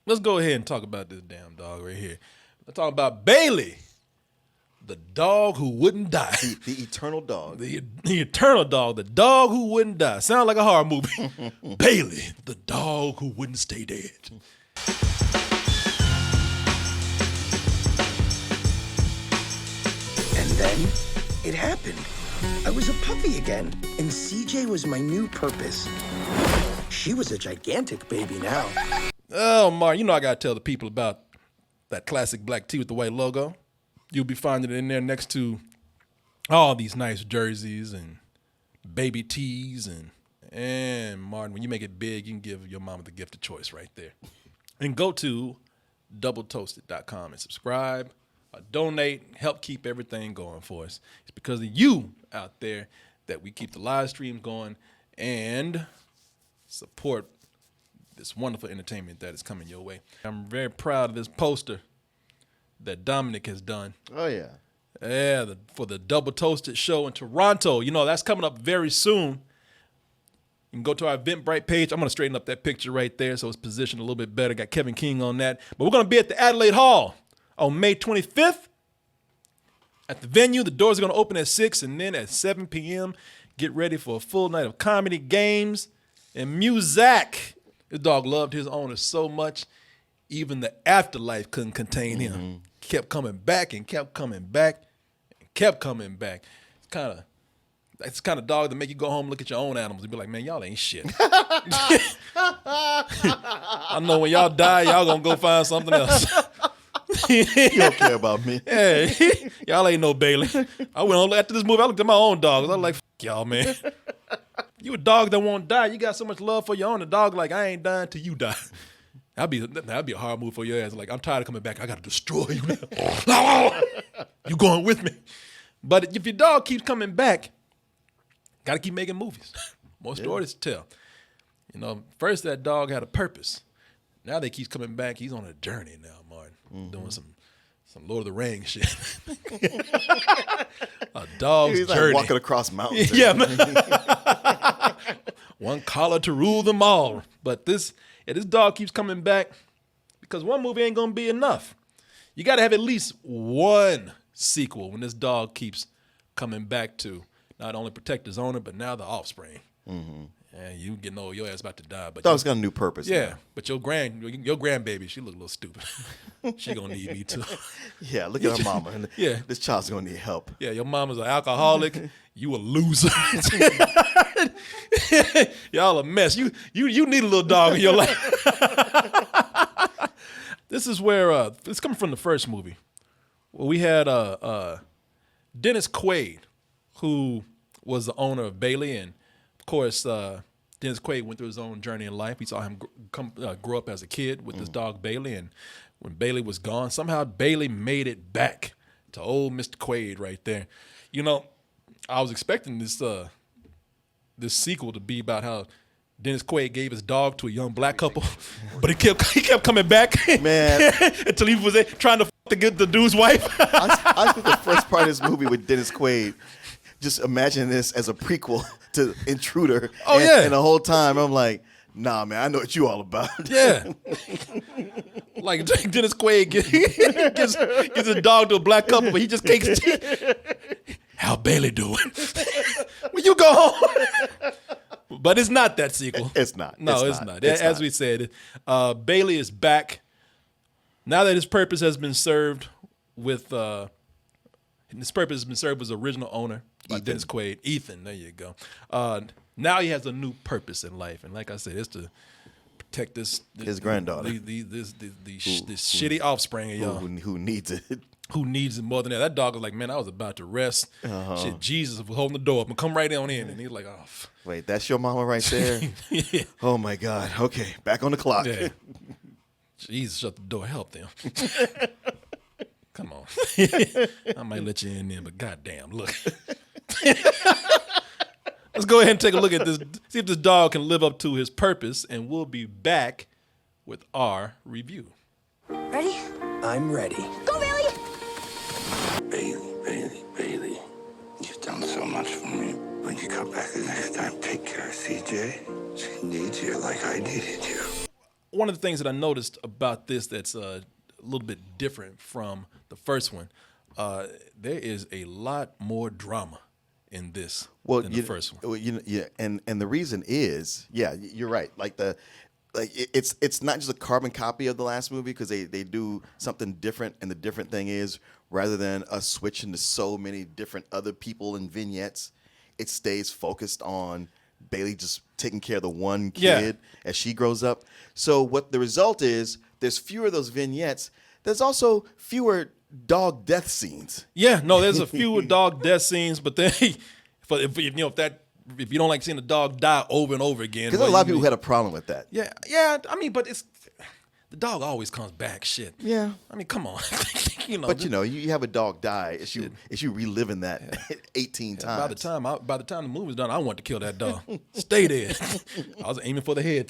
Let's go ahead and talk about this damn dog right here. Let's talk about Bailey, the dog who wouldn't die. The eternal dog. The eternal dog, the dog who wouldn't die. Sound like a horror movie. Bailey, the dog who wouldn't stay dead. And then it happened. I was a puppy again, and CJ was my new purpose. She was a gigantic baby now. Oh, Mark, you know I gotta tell the people about that classic black tee with the white logo. You'll be finding it in there next to all these nice jerseys and baby tees and Martin, when you make it big, you can give your mama the gift of choice right there. And go to doubletoasted.com and subscribe, donate, help keep everything going for us. It's because of you out there that we keep the live streams going and support this wonderful entertainment that is coming your way. I'm very proud of this poster that Dominic has done. Oh, yeah. Yeah, for the Double Toasted show in Toronto. You know, that's coming up very soon. You can go to our Eventbrite page. I'm going to straighten up that picture right there so it's positioned a little bit better. Got Kevin King on that. But we're going to be at the Adelaide Hall on May 25th. At the venue, the doors are going to open at 6, and then at 7 p.m., get ready for a full night of comedy, games, and music. This dog loved his owner so much, even the afterlife couldn't contain him. Mm-hmm. Kept coming back and kept coming back and kept coming back. It's kind of dog that make you go home and look at your own animals and be like, man, y'all ain't shit. I know when y'all die, y'all gonna go find something else. You don't care about me. Yeah, y'all ain't no Bailey. I went on after this movie. I looked at my own dogs. I was like, "F y'all, man. You a dog that won't die. You got so much love for your own. A dog like I ain't dying till you die. That'd be a hard move for your ass. Like I'm tired of coming back. I gotta destroy you now. You going with me? But if your dog keeps coming back, gotta keep making movies. More stories to tell. You know, first that dog had a purpose. Now they keep coming back. He's on a journey now, Martin, doing some Lord of the Rings shit. A dog's He's journey. Like walking across mountains. Yeah, one collar to rule them all. But this dog keeps coming back because one movie ain't gonna be enough. You gotta have at least one sequel when this dog keeps coming back to not only protect his owner, but now the offspring. Mm-hmm. And you getting old, your ass about to die. But dog's got a new purpose. Yeah, now. But your grandbaby, she look a little stupid. She gonna need me too. Yeah, look at her mama. Yeah, this child's gonna need help. Yeah, your mama's an alcoholic. You a loser. Y'all a mess. You need a little dog in your life. This is where it's coming from the first movie. Well, we had Dennis Quaid, who was the owner of Bailey, and of course Dennis Quaid went through his own journey in life. We saw him grow up as a kid with his dog Bailey, and when Bailey was gone, somehow Bailey made it back to old Mr. Quaid right there. You know, I was expecting this sequel to be about how Dennis Quaid gave his dog to a young black couple, but he kept coming back, man, until he was trying to get the dude's wife. I think the first part of this movie with Dennis Quaid, just imagine this as a prequel to Intruder. Oh, yeah. And the whole time I'm like, nah, man, I know what you all about. Yeah. Like Dennis Quaid gives his dog to a black couple, but he just takes how Bailey doing? When you go home. But it's not that sequel. It's not. No, it's not. As we said, Bailey is back. Now that his purpose has been served with his purpose has been served with his original owner, Dennis Quaid. Ethan, there you go. Now he has a new purpose in life, and like I said, it's to protect his granddaughter, this shitty offspring of y'all who needs it. Who needs it more than that? That dog was like, man, I was about to rest. Shit, Jesus was holding the door up and come right on in, and he's like, oh. Wait, that's your mama right there? Yeah. Oh my God. Okay, back on the clock. Yeah. Jesus, shut the door. Help them. Come on. I might let you in there, but goddamn, look. Let's go ahead and take a look at this. See if this dog can live up to his purpose, and we'll be back with our review. Ready? I'm ready. Go, Bailey! Bailey, you've done so much for me. When you come back the next time, take care of CJ. She needs you like I needed you. one of the things that I noticed about this that's a little bit different from the first one, there is a lot more drama in this than the first one. Well, and the reason is, you're right. It's not just a carbon copy of the last movie because they do something different, and the different thing is rather than us switching to so many different other people and vignettes, it stays focused on Bailey just taking care of the one kid as she grows up. So what the result is, there's fewer of those vignettes. There's also fewer dog death scenes. Yeah, no, there's a few dog death scenes, but then if you don't like seeing a dog die over and over again, because a lot of people had a problem with that. Yeah. I mean, but it's the dog always comes back. Shit. Yeah. I mean, come on. But you have a dog die as you reliving that 18 times. By the time the movie's done, I want to kill that dog. Stay there. I was aiming for the head.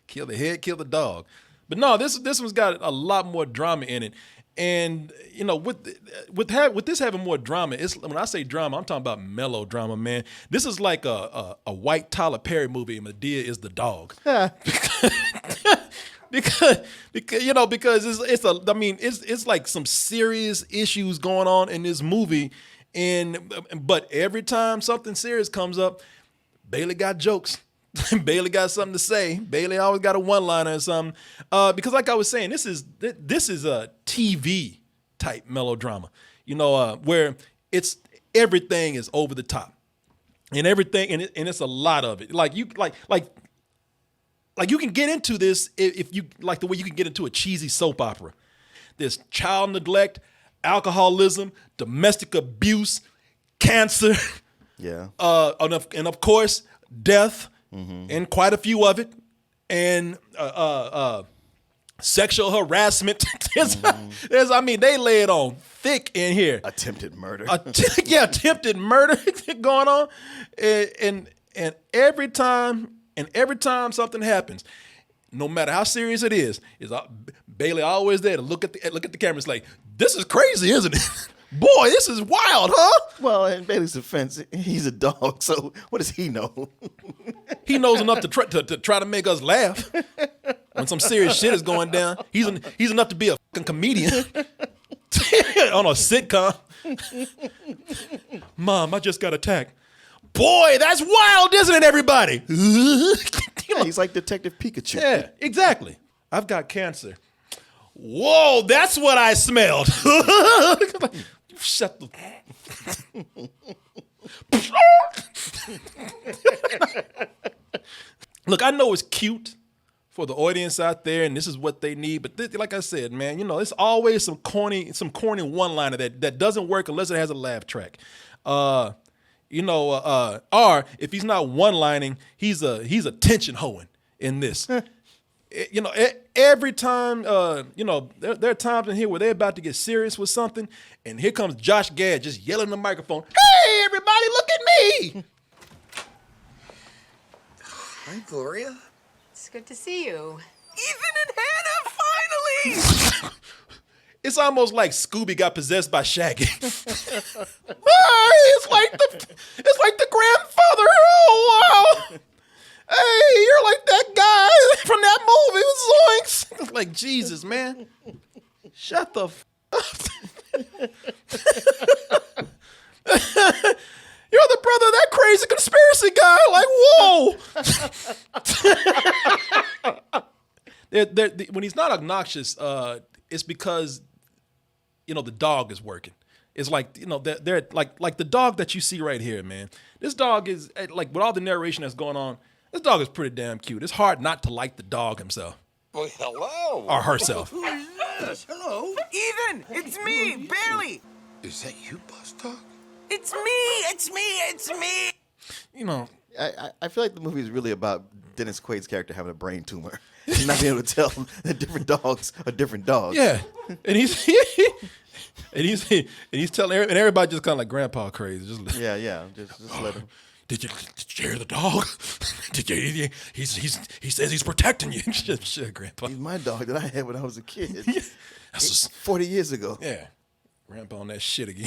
Kill the head, kill the dog. But no, this one's got a lot more drama in it. And with this having more drama, when I say drama, I'm talking about melodrama, man. This is like a white Tyler Perry movie, and Madea is the dog. because it's like some serious issues going on in this movie, but every time something serious comes up, Bailey got jokes. Bailey got something to say. Bailey always got a one-liner or something. Because like I was saying, this is a TV type melodrama. Where everything is over the top, and everything, and it's a lot of it. Like you can get into this if you like the way you can get into a cheesy soap opera. There's child neglect, alcoholism, domestic abuse, cancer, and of course death. Mm-hmm. And quite a few of it, and sexual harassment. They lay it on thick in here. Attempted murder. Attempted murder going on, and every time something happens, no matter how serious it is Bailey always there to look at the camera. It's like, this is crazy, isn't it? Boy, this is wild, huh? Well, in Bailey's defense, he's a dog, so what does he know? He knows enough to try to make us laugh when some serious shit is going down. He's enough to be a fucking comedian on a sitcom. Mom, I just got attacked. Boy, that's wild, isn't it, everybody? He's like Detective Pikachu. Yeah, exactly. I've got cancer. Whoa, that's what I smelled. Shut the... Look, I know it's cute for the audience out there, and this is what they need. But like I said, man, it's always some corny one-liner that doesn't work unless it has a laugh track. Or if he's not one-lining, he's a tension hoeing in this. Every time, there are times in here where they're about to get serious with something, and here comes Josh Gad just yelling in the microphone, "Hey, everybody, look at me!" Hi, Gloria. It's good to see you. Ethan and Hannah, finally! It's almost like Scooby got possessed by Shaggy. It's like the grandfather. Oh, wow. Hey, you're like that guy from that movie with Zoinks. Like, Jesus, man. Shut the f up. You're the brother of that crazy conspiracy guy. Like, whoa. When he's not obnoxious, it's because, the dog is working. It's like, they're like the dog that you see right here, man. This dog is, like, with all the narration that's going on, this dog is pretty damn cute. It's hard not to like the dog himself. Well, hello. Or herself. Who is this? Hello? Ethan, it's me, Bailey. Is that you, Boss Dog? It's me. I feel like the movie is really about Dennis Quaid's character having a brain tumor. He's not being able to tell that different dogs are different dogs. Yeah. And he's telling, and everybody just kind of like grandpa crazy. Just let him. Did you hear the dog? He says he's protecting you. Shit, grandpa. He's my dog that I had when I was a kid. That's 40 years ago. Yeah. Grandpa on that shit again.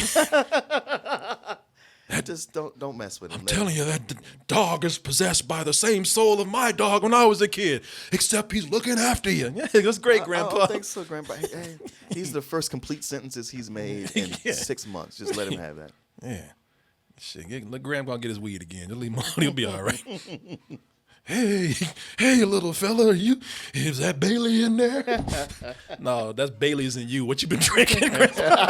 Just don't mess with him. I'm telling you, that dog is possessed by the same soul of my dog when I was a kid, except he's looking after you. Yeah, that's great, Grandpa. I don't think so, Grandpa. Hey, he's the first complete sentences he's made in 6 months. Just let him have that. Yeah. Shit, let Grandpa get his weed again. Just leave him alone. He'll be all right. Hey, little fella, is that Bailey in there? No, that's Bailey's in you. What you been drinking, Grandpa?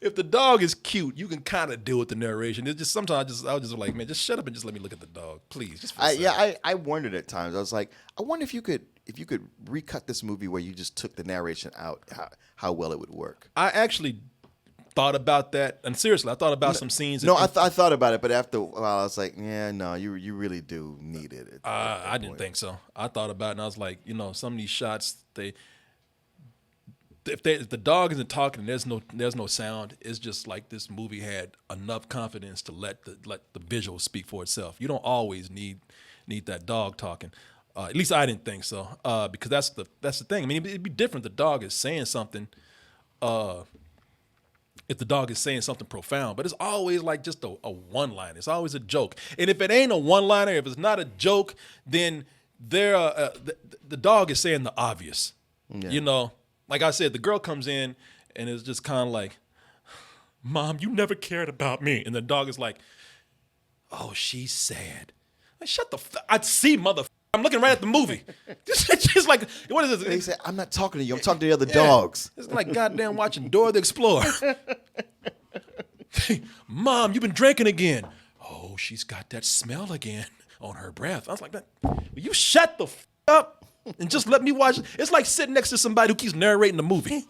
If the dog is cute, you can kind of deal with the narration. It's just sometimes I was just like, man, just shut up and just let me look at the dog, please. Just I wondered at times. I was like, I wonder if you could recut this movie where you just took the narration out, how well it would work. I actually thought about that, and seriously, I thought about some scenes. No, I thought about it, but after a while, I was like, yeah, no, you really do need it. I didn't think so. I thought about it, and I was like, some of these shots, if the dog isn't talking and there's no sound, it's just like this movie had enough confidence to let the visual speak for itself. You don't always need that dog talking. At least I didn't think so, because that's the thing. I mean, it'd be different. The dog is saying something. If the dog is saying something profound, but it's always like just a one-liner. It's always a joke. And if it ain't a one-liner, if it's not a joke, then the dog is saying the obvious. Yeah. Like I said, the girl comes in and it's just kind of like, Mom, you never cared about me. And the dog is like, oh, she's sad. Like, shut the I'd see, mother. I'm looking right at the movie. Just like, what is this? He said, I'm not talking to you. I'm talking to the other dogs. It's like goddamn watching Dora the Explorer. Mom, you've been drinking again. Oh, she's got that smell again on her breath. I was like, will you shut the up and just let me watch? It's like sitting next to somebody who keeps narrating the movie.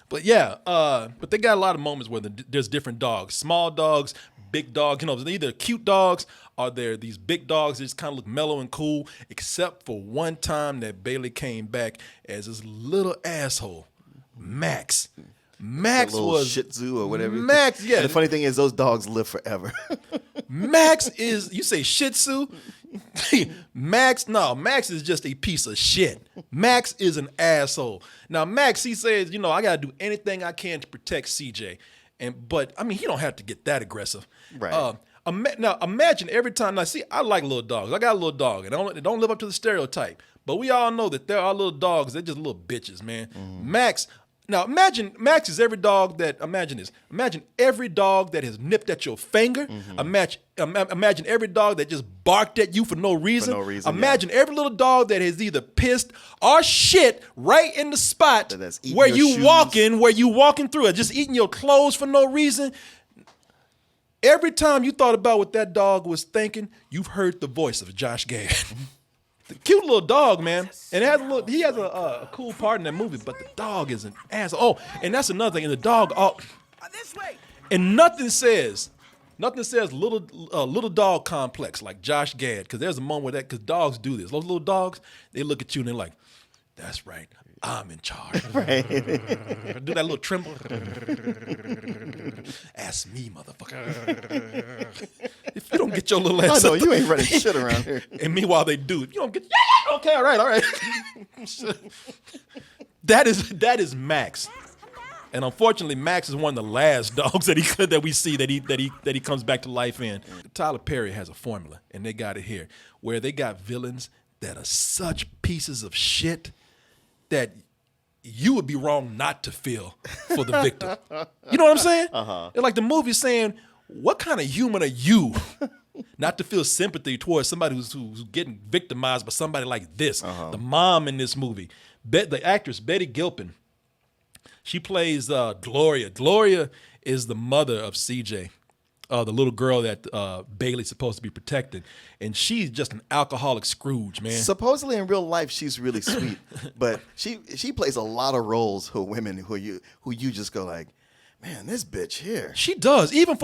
But yeah, but they got a lot of moments where there's different dogs, small dogs, big dogs. They're either cute dogs or they're these big dogs that just kind of look mellow and cool, except for one time that Bailey came back as this little asshole, Max. Max was Shih Tzu or whatever. Max, yeah. And the funny thing is, those dogs live forever. Max is, you say Shih Tzu? Max is just a piece of shit. Max is an asshole. Now, Max, he says, I got to do anything I can to protect CJ. But I mean, he don't have to get that aggressive. Right. Now, imagine every time, I like little dogs. I got a little dog, and they don't live up to the stereotype. But we all know that there are little dogs. They're just little bitches, man. Mm-hmm. Max, now imagine Max is every dog that, imagine this. Imagine every dog that has nipped at your finger. Mm-hmm. Imagine every dog that just barked at you for no reason. Imagine every little dog that has either pissed or shit right in the spot where you walking through it, just eating your clothes for no reason. Every time you thought about what that dog was thinking, you've heard the voice of Josh Gad. The cute little dog, man. And he has a cool part in that movie, but the dog is an asshole. Oh, and that's another thing. And the dog, this way. And nothing says little dog complex like Josh Gad, because there's a moment because dogs do this. Those little dogs, they look at you and they're like, that's right, I'm in charge. Right. Do that little tremble. Ask me, motherfucker. If you don't get your little ass up. You ain't running shit around here. And meanwhile they do. If you don't get, okay, all right. That is Max. And unfortunately, Max is one of the last dogs that we see that he comes back to life in. Tyler Perry has a formula, and they got it here, where they got villains that are such pieces of shit that you would be wrong not to feel for the victim. You know what I'm saying? Uh-huh. It's like the movie saying, what kind of human are you not to feel sympathy towards somebody who's getting victimized by somebody like this? Uh-huh. The mom in this movie, the actress Betty Gilpin, she plays Gloria. Gloria is the mother of CJ, the little girl that Bailey's supposed to be protecting. And she's just an alcoholic Scrooge, man. Supposedly in real life, she's really sweet. But she plays a lot of roles for women who you just go like, man, this bitch here. She does. Even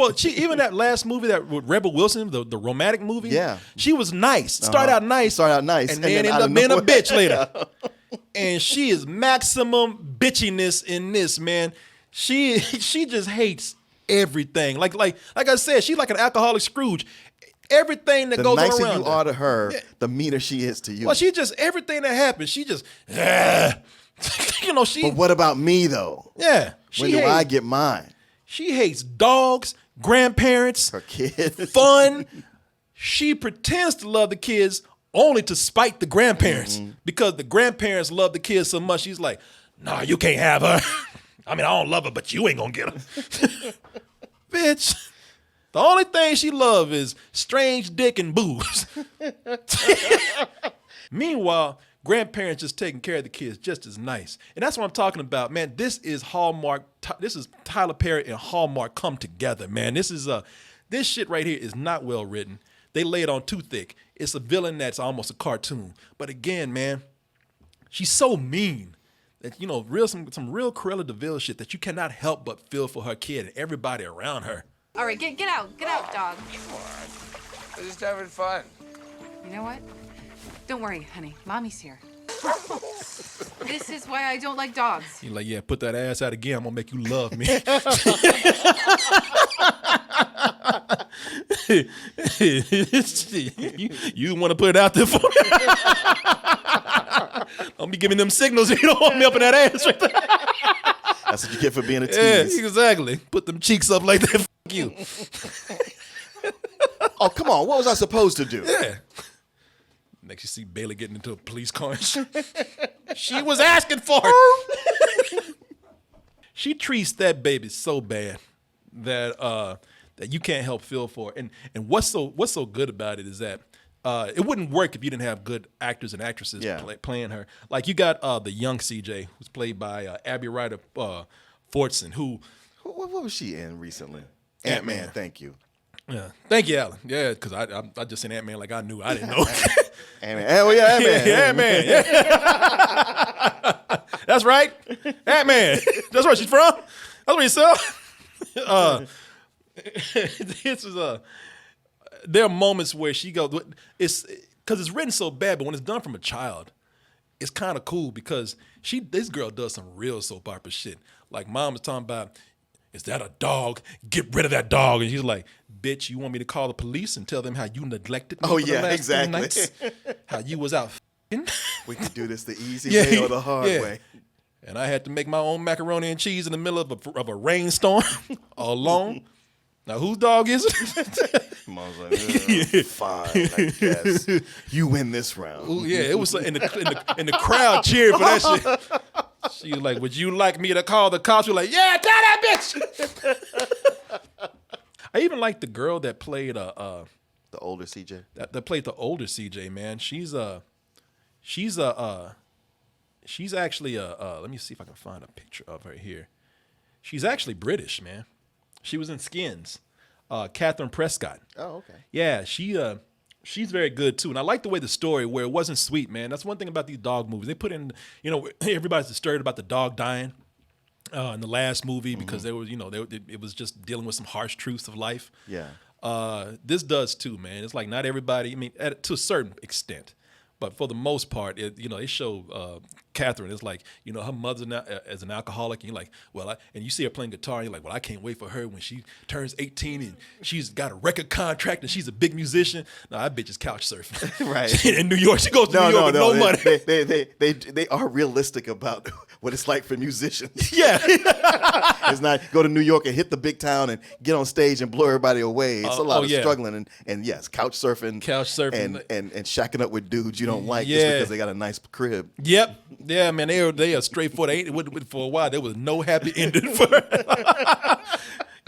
that last movie, that with Rebel Wilson, the romantic movie. Yeah. She was nice. Started out nice. And then ended up being a bitch later. And she is maximum bitchiness in this, man. She just hates everything. Like I said, she's like an alcoholic Scrooge. Everything that goes on around her. The nicer you are to her, the meaner she is to you. Well, everything that happens, she just, You know, she. But what about me though? Yeah. When do I get mine? She hates dogs, grandparents, Her kid. fun. She pretends to love the kids only to spite the grandparents because the grandparents love the kids so much. She's like, nah, you can't have her. I mean, I don't love her, but you ain't gonna get her. Bitch. The only thing she loves is strange dick and booze. Meanwhile, grandparents just taking care of the kids just as nice. And that's what I'm talking about, man. This is Hallmark. This is Tyler Perry and Hallmark come together, man. This shit right here is not well written. They lay it on too thick. It's a villain that's almost a cartoon. But again, man, she's so mean that, you know, some real Cruella de Vil shit that you cannot help but feel for her kid and everybody around her. All right, get out, dog. We're just having fun. You know what? Don't worry, honey. Mommy's here. This is why I don't like dogs. You're like, yeah, put that ass out again. I'm gonna make you love me. you want to put it out there for me? Don't be giving them signals if you don't want me up in that ass right there. That's what you get for being a Yeah, tease. exactly. Put them cheeks up like that. Fuck you. Oh, come on. What was I supposed to do? Yeah. Next, you see Bailey getting into a police car. She was asking for it. She treats that baby so bad that that you can't help feel for her. And what's so good about it is that it wouldn't work if you didn't have good actors and actresses playing her. Like you got the young CJ, who's played by Abby Ryder Fortson, who. What was she in recently? Ant-Man. Ant-Man. Thank you. Yeah, thank you, Alan. Yeah, because I just said Ant-Man like I knew. I didn't know. Ant-Man. Oh yeah, Ant-Man. Yeah, Ant-Man. Yeah. That's right, Ant-Man. That's where she's from. That's where you saw. This is there are moments where she goes. It's because it's written so bad, but when it's done from a child, it's kind of cool because this girl does some real soap opera shit. Like mom was talking about, is that a dog? Get rid of that dog. And she's like, bitch, you want me to call the police and tell them how you neglected me Oh, for the yeah, last 3 exactly. nights? How you was out f***ing? We could do this the easy way or the hard way. And I had to make my own macaroni and cheese in the middle of a rainstorm alone. Now, whose dog is it? Mom's like, fine, I guess. You win this round. Ooh, yeah, it was in the crowd cheered for that shit. She was like, would you like me to call the cops? We're like, yeah, tell that bitch. I even like the girl that played the older CJ. That played the older CJ, man. She's actually let me see if I can find a picture of her here. She's actually British, man. She was in Skins. Catherine Prescott. Oh, okay. Yeah, she's very good too. And I like the way the story where it wasn't sweet, man. That's one thing about these dog movies. They put in, you know, everybody's disturbed about the dog dying in the last movie because there was, you know, it was just dealing with some harsh truths of life. Yeah. This does too, man. It's like not everybody, I mean, to a certain extent. But for the most part, they show Catherine. It's like, you know, her mother's as an alcoholic. And you're like, well, and you see her playing guitar. And you're like, well, I can't wait for her when she turns 18 and she's got a record contract and she's a big musician. No, that bitch is couch surfing. Right. In New York, she goes to New York with no money. They are realistic about what it's like for musicians. Yeah. It's not go to New York and hit the big town and get on stage and blow everybody away. It's a lot of struggling and yes, couch surfing and shacking up with dudes you don't like just because they got a nice crib. Yep. Yeah, man, they are straight for for a while. There was no happy ending for her.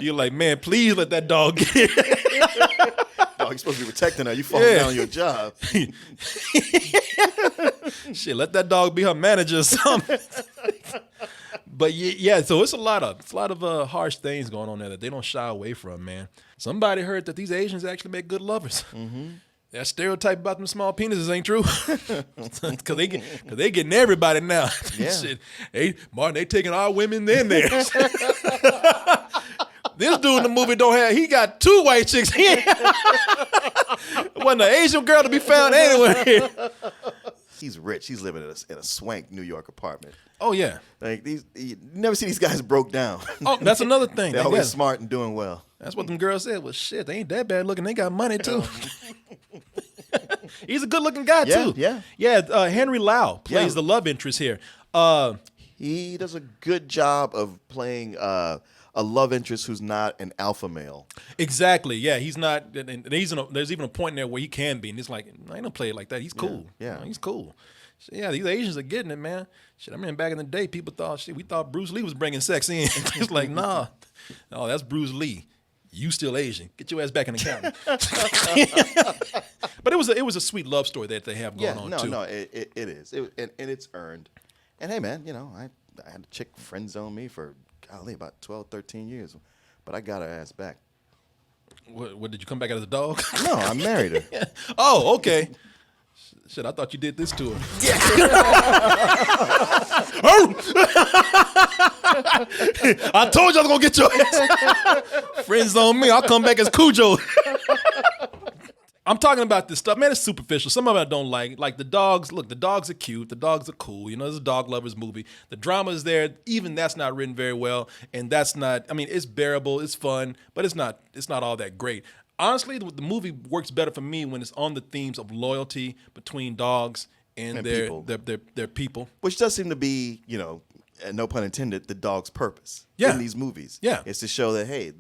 You're like, man, please let that dog get it. Dog, you're supposed to be protecting her. You falling down on your job. Shit, let that dog be her manager or something. But yeah, so it's a lot of harsh things going on there that they don't shy away from, man. Somebody heard that these Asians actually make good lovers. Mm-hmm. That stereotype about them small penises ain't true. Cause they getting everybody now. Yeah. Shit. They taking our women then theirs. This dude in the movie he got 2 white chicks. Wasn't an Asian girl to be found anywhere. He's rich. He's living in a swank New York apartment. Oh yeah. Like you never see these guys broke down. Oh, that's another thing. They're always smart and doing well. That's what them girls said. Well, shit, they ain't that bad looking. They got money too. He's a good looking guy too. Yeah. Yeah. Henry Lau plays the love interest here. He does a good job of playing a love interest who's not an alpha male. Exactly. Yeah, he's not. And there's even a point in there where he can be, and it's like I ain't gonna play it like that. He's cool. Yeah. You know, he's cool. So, yeah, these Asians are getting it, man. Shit, I mean, back in the day, people thought we thought Bruce Lee was bringing sex in. It's like, nah, no, that's Bruce Lee. You still Asian. Get your ass back in the county. But it was a sweet love story that they have going on too. No, it is, and it's earned. And hey, man, you know, I had a chick friend zone me for golly about 12, 13 years, but I got her ass back. What did you come back as a dog? No, I married her. Oh, okay. Shit, I thought you did this to her. I told you I was gonna get your ass. Friends on me. I'll come back as Cujo. I'm talking about this stuff, man. It's superficial. Some of it I don't like. Like the dogs. Look, the dogs are cute. The dogs are cool. You know, it's a dog lovers movie. The drama is there. Even that's not written very well, and that's not. I mean, it's bearable. It's fun, but it's not all that great. Honestly, the movie works better for me when it's on the themes of loyalty between dogs and their people. Which does seem to be, you know, no pun intended, the dog's purpose in these movies. Yeah. It's to show that, hey,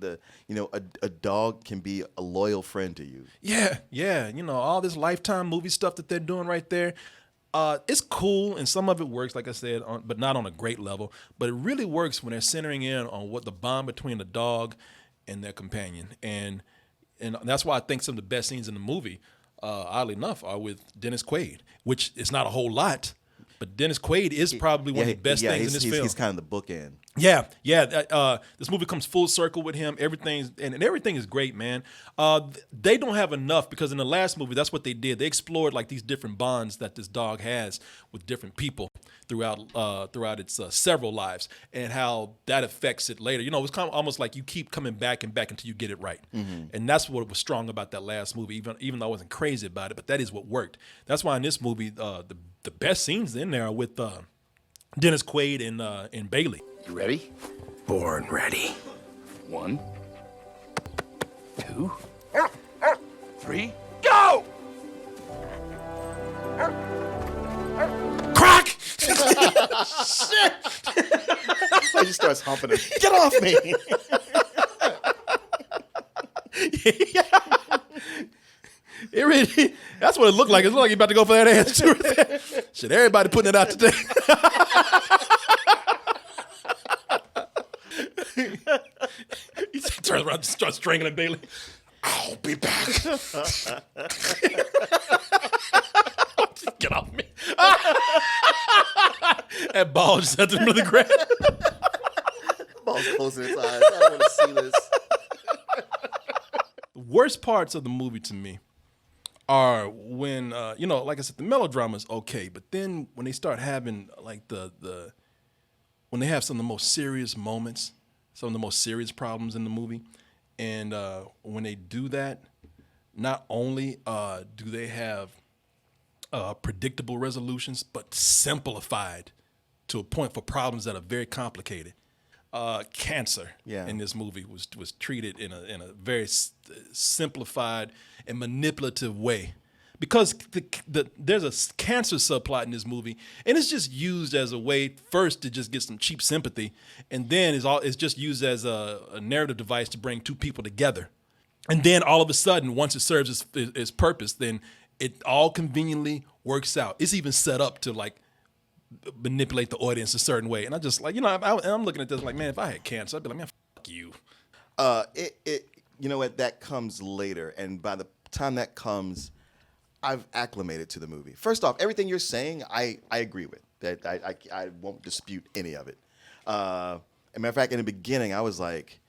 a dog can be a loyal friend to you. Yeah. You know, all this Lifetime movie stuff that they're doing right there. It's cool, and some of it works, like I said, but not on a great level. But it really works when they're centering in on what the bond between the dog and their companion. And that's why I think some of the best scenes in the movie, oddly enough, are with Dennis Quaid, which is not a whole lot, but Dennis Quaid is probably one of the best things in this film. He's kind of the bookend. Yeah. This movie comes full circle with him. Everything is great, man. They don't have enough because in the last movie, that's what they did. They explored like these different bonds that this dog has with different people throughout its several lives, and how that affects it later. You know, it's kind of almost like you keep coming back and back until you get it right. Mm-hmm. And that's what was strong about that last movie, even though I wasn't crazy about it, but that is what worked. That's why in this movie, the best scenes in there are with Dennis Quaid and Bailey. You ready? Born ready. 1, 2, 3. Go! Crack! Shit! He just starts humping it. Get off me! It really, that's what it looked like. It looked like you're about to go for that ass too. Shit, everybody putting it out today. He turns around and starts strangling Bailey. I'll be back. Get off me. That ball just had to the ground. Ball's closing its eyes. I don't want to see this. The worst parts of the movie to me are when, like I said, the melodrama is okay, but then when they start having like when they have some of the most serious moments, some of the most serious problems in the movie, and when they do that, not only do they have predictable resolutions, but simplified to a point for problems that are very complicated. Cancer in this movie was treated in a very simplified and manipulative way, because there's a cancer subplot in this movie, and it's just used as a way first to just get some cheap sympathy, and then it's just used as a narrative device to bring two people together, and then all of a sudden, once it serves its purpose, then it all conveniently works out. It's even set up to like manipulate the audience a certain way. And I just like, I'm looking at this like, man, if I had cancer, I'd be like, man, fuck you. You know what? That comes later. And by the time that comes, I've acclimated to the movie. First off, everything you're saying, I agree with. That I won't dispute any of it. As a matter of fact, in the beginning, I was like,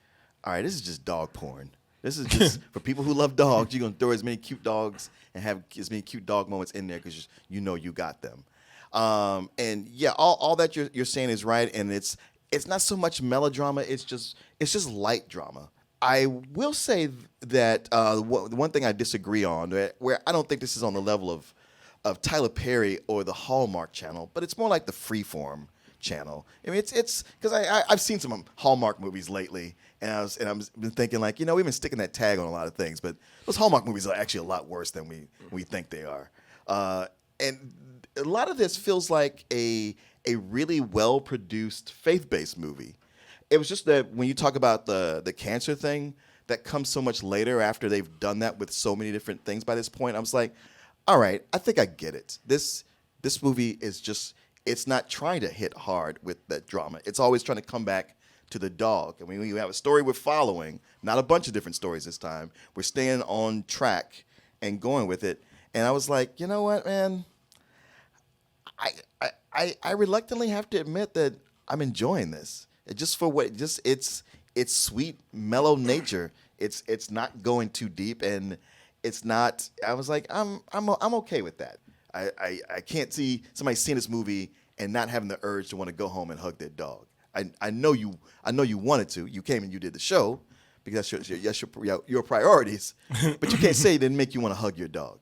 all right, this is just dog porn. This is just for people who love dogs. You're going to throw as many cute dogs and have as many cute dog moments in there because you know you got them. And yeah, all that you're saying is right, and it's not so much melodrama. It's just light drama. I will say that one thing I disagree on, where I don't think this is on the level of Tyler Perry or the Hallmark Channel, but it's more like the Freeform Channel. I mean, it's because I've seen some Hallmark movies lately, and I've been thinking like, we've been sticking that tag on a lot of things, but those Hallmark movies are actually a lot worse than we think they are. And a lot of this feels like a really well-produced faith-based movie. It was just that when you talk about the cancer thing, that comes so much later after they've done that with so many different things by this point. I was like, all right, I think I get it. This movie is just, it's not trying to hit hard with that drama. It's always trying to come back to the dog. I mean, we have a story we're following, not a bunch of different stories this time. We're staying on track and going with it. And I was like, you know what, man? I reluctantly have to admit that I'm enjoying this. Just for what, just it's sweet, mellow nature. It's not going too deep, and it's not. I was like, I'm okay with that. I can't see somebody seeing this movie and not having the urge to want to go home and hug their dog. I know you wanted to. You came and you did the show because that's your priorities. But you can't say it didn't make you want to hug your dog.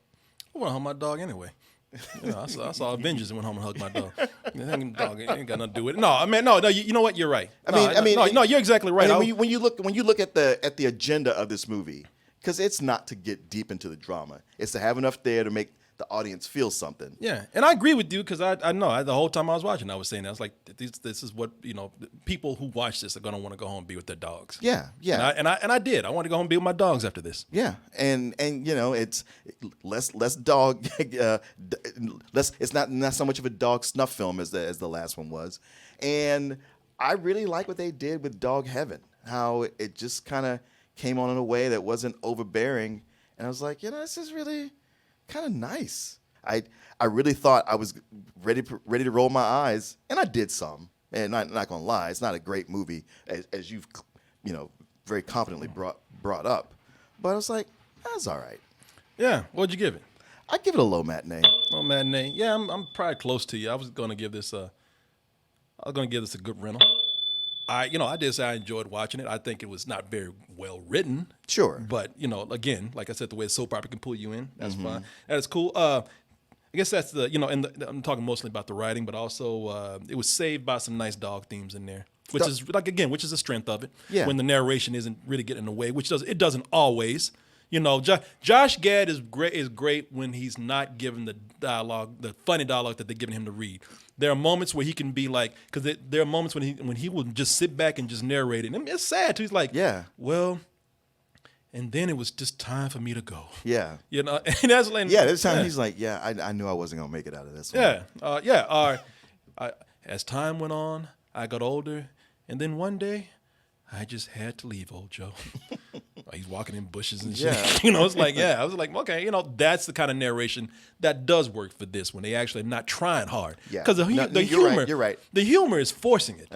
I want to hug my dog anyway. You know, I saw Avengers and went home and hugged my dog. Dog ain't got nothing to do with it. No, no. You know what? You're right. No, you're exactly right. I mean, when you look at the agenda of this movie, because it's not to get deep into the drama. It's to have enough there to make the audience feel something. Yeah, and I agree with you because I know the whole time I was watching, I was saying that. I was like, this is what people who watch this are gonna want to go home and be with their dogs. Yeah. And I did. I wanted to go home and be with my dogs after this. Yeah, and it's less dog, less. It's not so much of a dog snuff film as the last one was, and I really like what they did with Dog Heaven. How it just kind of came on in a way that wasn't overbearing, and I was like, this is really kind of nice. I really thought I was ready to roll my eyes, and I did some. And not gonna lie, it's not a great movie as you've very confidently brought up. But I was like, that's all right. Yeah, what'd you give it? I give it a low matinee. Low matinee. Yeah, I'm probably close to you. I was gonna give this a good rental. I did say I enjoyed watching it. I think it was not very well written. Sure. But, again, like I said, the way a soap opera can pull you in, that's fine. That is cool. I guess that's I'm talking mostly about the writing, but also it was saved by some nice dog themes in there, which is the strength of it. Yeah. When the narration isn't really getting in the way, which it doesn't always. Josh Gad is great when he's not giving the dialogue, the funny dialogue that they're giving him to read. There are moments where he can be like, because there are moments when he will just sit back and just narrate it. And it's sad too. He's like, yeah, well, and then it was just time for me to go. Yeah, and that's like, this time he's like, I knew I wasn't gonna make it out of this one. As time went on, I got older, and then one day, I just had to leave old Joe. He's walking in bushes and shit. Yeah. It's like, I was like, okay, that's the kind of narration that does work for this when they actually not trying hard. Yeah. Because the humor, you're right. The humor is forcing it.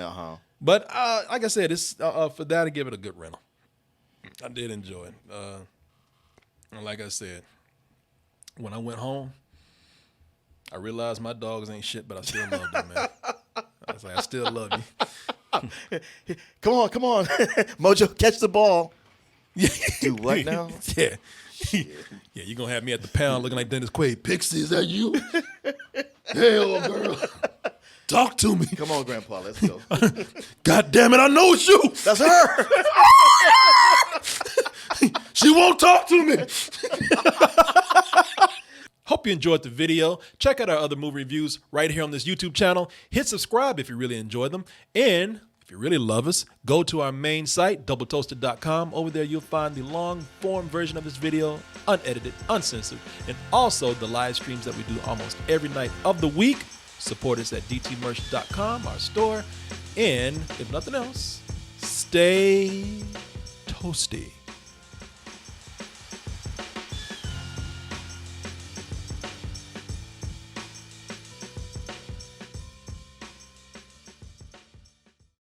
But like I said, it's for that to give it a good rental. I did enjoy it. And like I said, when I went home, I realized my dogs ain't shit, but I still love them, man. I was like, I still love you. Come on. Mojo, catch the ball. Do what now? Yeah. Yeah, you're going to have me at the pound looking like Dennis Quaid. Pixie, is that you? Hey, old girl. Talk to me. Come on, Grandpa, let's go. God damn it, I know it's you. That's her. She won't talk to me. Hope you enjoyed the video. Check out our other movie reviews right here on this YouTube channel. Hit subscribe if you really enjoy them. And if you really love us, go to our main site, doubletoasted.com. Over there, you'll find the long-form version of this video, unedited, uncensored, and also the live streams that we do almost every night of the week. Support us at dtmerch.com, our store. And if nothing else, stay toasty.